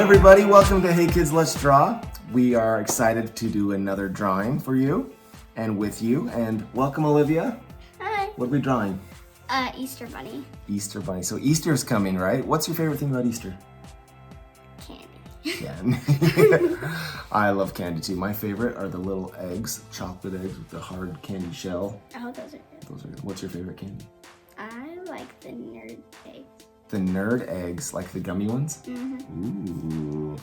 everybody, welcome to Hey Kids Let's Draw. We are excited to do another drawing for you and with you, and welcome Olivia. Hi. What are we drawing? Easter Bunny. Easter Bunny. So Easter's coming, right? What's your favorite thing about Easter? Candy. Candy. I love candy too. My favorite are the little eggs, chocolate eggs with the hard candy shell. Oh, those are good. Those are good. What's your favorite candy? I like the nerd eggs. The nerd eggs, like the gummy ones? Mm-hmm. Ooh.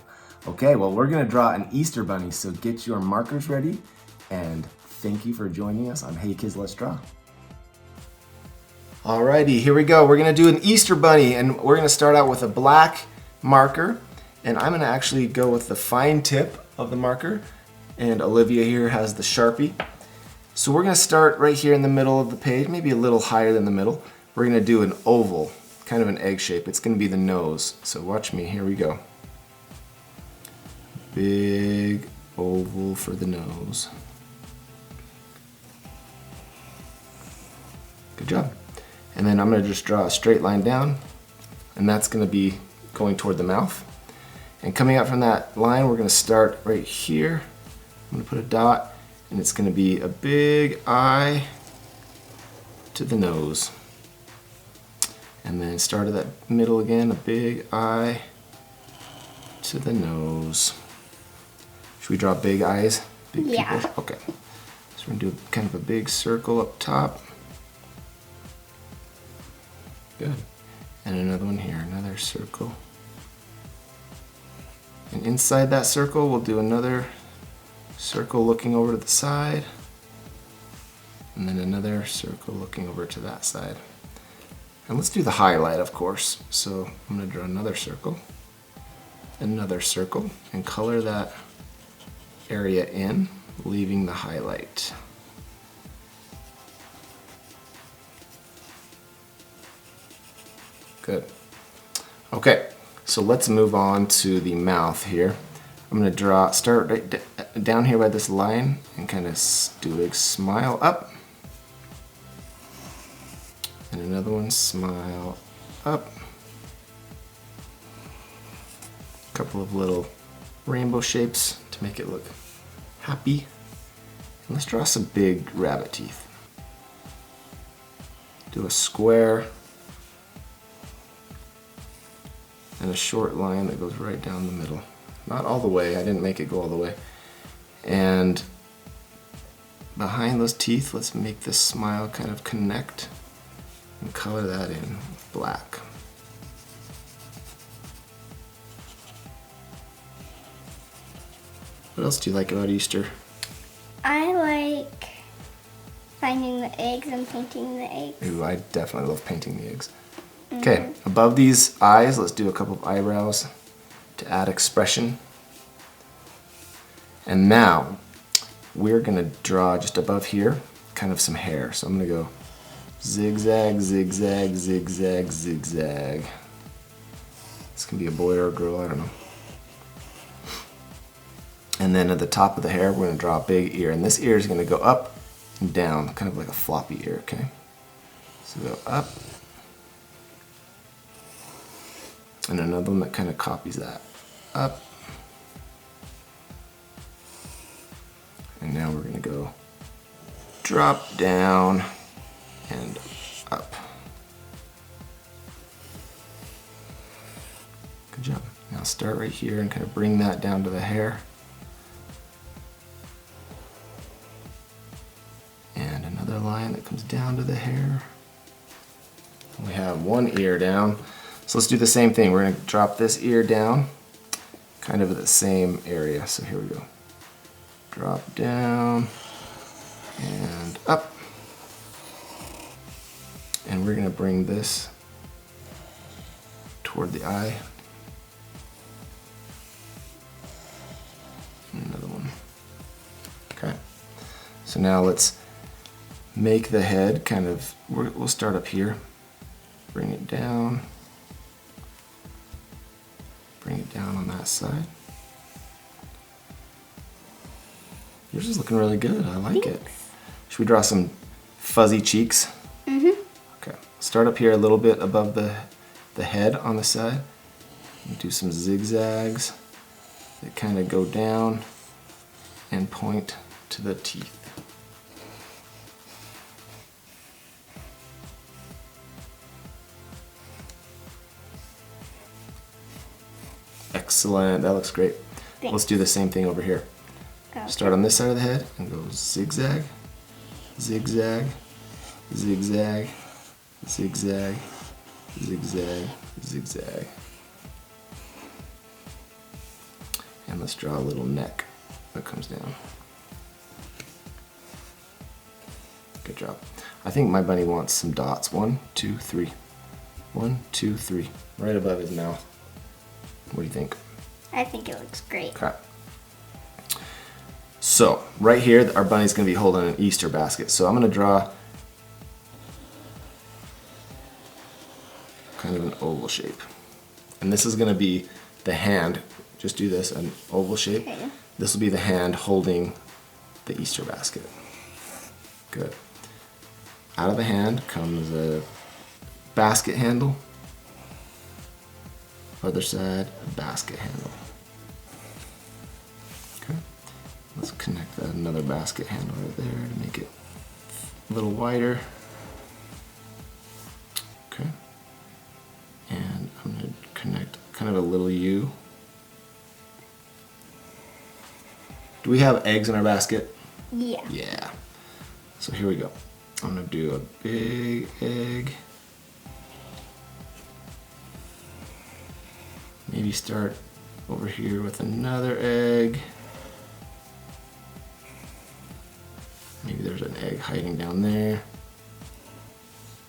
Okay, well, we're gonna draw an Easter Bunny, so get your markers ready, and thank you for joining us on Hey Kids Let's Draw. Alrighty, here we go. We're gonna do an Easter Bunny, and we're gonna start out with a black marker, and I'm gonna actually go with the fine tip of the marker, and Olivia here has the Sharpie. So we're gonna start right here in the middle of the page, maybe a little higher than the middle. We're gonna do an oval, kind of an egg shape. It's gonna be the nose. So watch me, here we go. Big oval for the nose. Good job. And then I'm gonna just draw a straight line down, and that's gonna be going toward the mouth. And coming out from that line, we're gonna start right here. I'm gonna put a dot, and it's gonna be a big eye to the nose. And then start at that middle again, a big eye to the nose. Should we draw big eyes? Big Yeah. people? Okay. So we're gonna do kind of a big circle up top. Good. And another one here, another circle. And inside that circle, we'll do another circle looking over to the side. And then another circle looking over to that side. And let's do the highlight, of course. So I'm gonna draw another circle, and color that area in, leaving the highlight. Good. Okay, so let's move on to the mouth here. I'm gonna start right down here by this line and kind of do a big smile up. And another one, smile up. A couple of little rainbow shapes to make it look happy. And let's draw some big rabbit teeth. Do a square and a short line that goes right down the middle. Not all the way, I didn't make it go all the way. And behind those teeth, let's make this smile kind of connect and color that in with black. What else do you like about Easter? I like finding the eggs and painting the eggs. Ooh, I definitely love painting the eggs. Okay, above these eyes, let's do a couple of eyebrows to add expression. And now, we're gonna draw just above here, kind of some hair. So I'm gonna go zigzag, zigzag, zigzag, zigzag. This can be a boy or a girl, I don't know. And then at the top of the hair, we're gonna draw a big ear. And this ear is gonna go up and down, kind of like a floppy ear, okay? So go up. And another one that kind of copies that. Up. And now we're gonna go drop down and up. Good job. Now start right here and kind of bring that down to the hair. And another line that comes down to the hair. We have one ear down. So let's do the same thing. We're gonna drop this ear down, kind of at the same area. So here we go. Drop down and up. And we're gonna bring this toward the eye. And another one. Okay. So now let's make the head kind of, we'll start up here. Bring it down. Bring it down on that side. Yours is looking really good. I like it. Should we draw some fuzzy cheeks? Mm-hmm. Okay. Start up here a little bit above the head on the side. Do some zigzags that kind of go down and point to the teeth. Excellent, that looks great. Thanks. Let's do the same thing over here. Okay. Start on this side of the head and go zigzag, zigzag, zigzag, zigzag, zigzag, zigzag. And let's draw a little neck that comes down. Good job. I think my bunny wants some dots. 1, 2, 3. 1, 2, 3. Right above his mouth. What do you think? I think it looks great. Okay. So, right here, our bunny's going to be holding an Easter basket. So I'm going to draw kind of an oval shape. And this is going to be the hand. Just do this, an oval shape. Okay. This will be the hand holding the Easter basket. Good. Out of the hand comes a basket handle. Other side, a basket handle. Okay. Let's connect another basket handle right there to make it a little wider. Okay. And I'm going to connect kind of a little U. Do we have eggs in our basket? Yeah. Yeah. So here we go. I'm going to do a big egg. Maybe start over here with another egg. Maybe there's an egg hiding down there.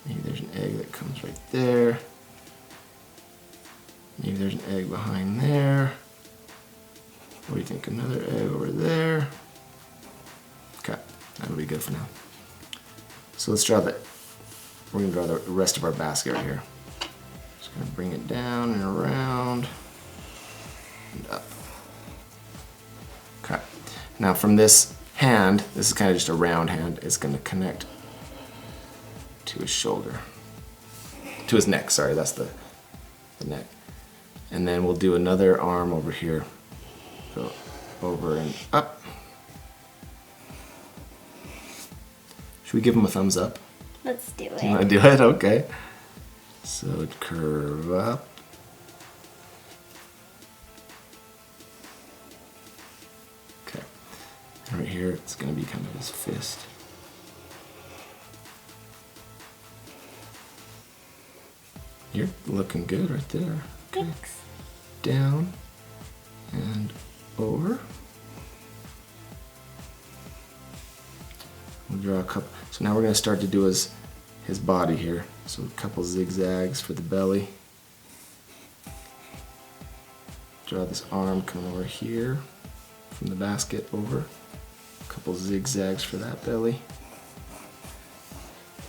Maybe there's an egg that comes right there. Maybe there's an egg behind there. What do you think? Another egg over there. Okay, that'll be good for now. So let's draw that. We're gonna draw the rest of our basket right here. Just gonna bring it down and around and up. Okay. Now from this hand, this is kind of just a round hand, it's gonna connect to his shoulder. To his neck, sorry, that's the neck. And then we'll do another arm over here. Go over and up. Should we give him a thumbs up? Let's do it. You want to do it? Okay. So curve up. Okay. And right here, it's going to be kind of his fist. You're looking good right there. Okay. Thanks. Down and over. We'll draw a couple. So now we're going to start to do his body here. So a couple zigzags for the belly. Draw this arm coming over here from the basket over. A couple zigzags for that belly.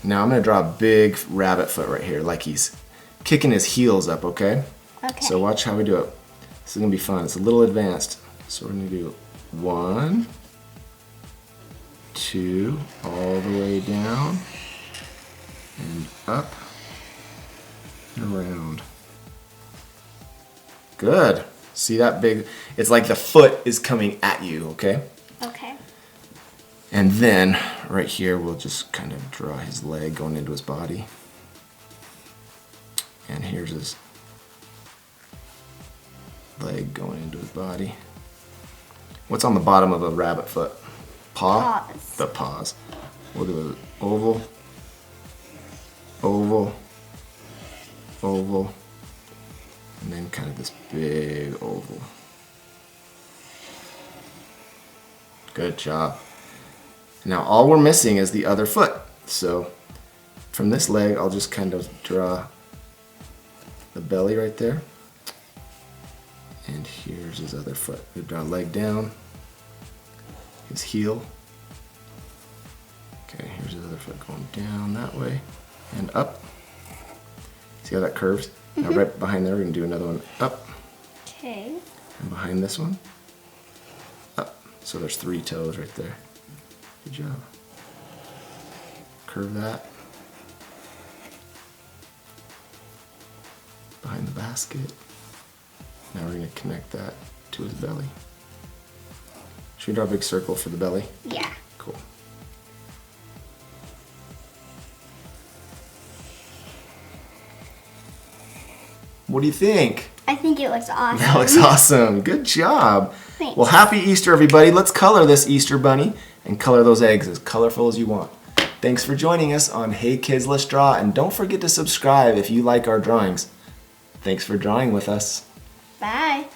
Now I'm going to draw a big rabbit foot right here, like he's kicking his heels up, okay? Okay. So watch how we do it. This is going to be fun. It's a little advanced. So we're going to do 1, 2, all the way down, and up, and around. Good. See that big? It's like the foot is coming at you, okay? Okay. And then, right here, we'll just kind of draw his leg going into his body. And here's his leg going into his body. What's on the bottom of a rabbit foot? Paw? Paws. The paws. We'll do an oval, oval, oval, and then kind of this big oval. Good job. Now all we're missing is the other foot. So from this leg, I'll just kind of draw the belly right there. And here's his other foot. We draw leg down, his heel. Okay, here's his other foot going down that way and up. See how that curves? Now right behind there, we're gonna do another one up. Okay. And behind this one, up. So there's 3 toes right there. Good job. Curve that. Behind the basket. Now we're going to connect that to his belly. Should we draw a big circle for the belly? Yeah. Cool. What do you think? I think it looks awesome. That looks awesome. Good job. Thanks. Well, happy Easter, everybody. Let's color this Easter bunny and color those eggs as colorful as you want. Thanks for joining us on Hey Kids, Let's Draw, and don't forget to subscribe if you like our drawings. Thanks for drawing with us. Bye.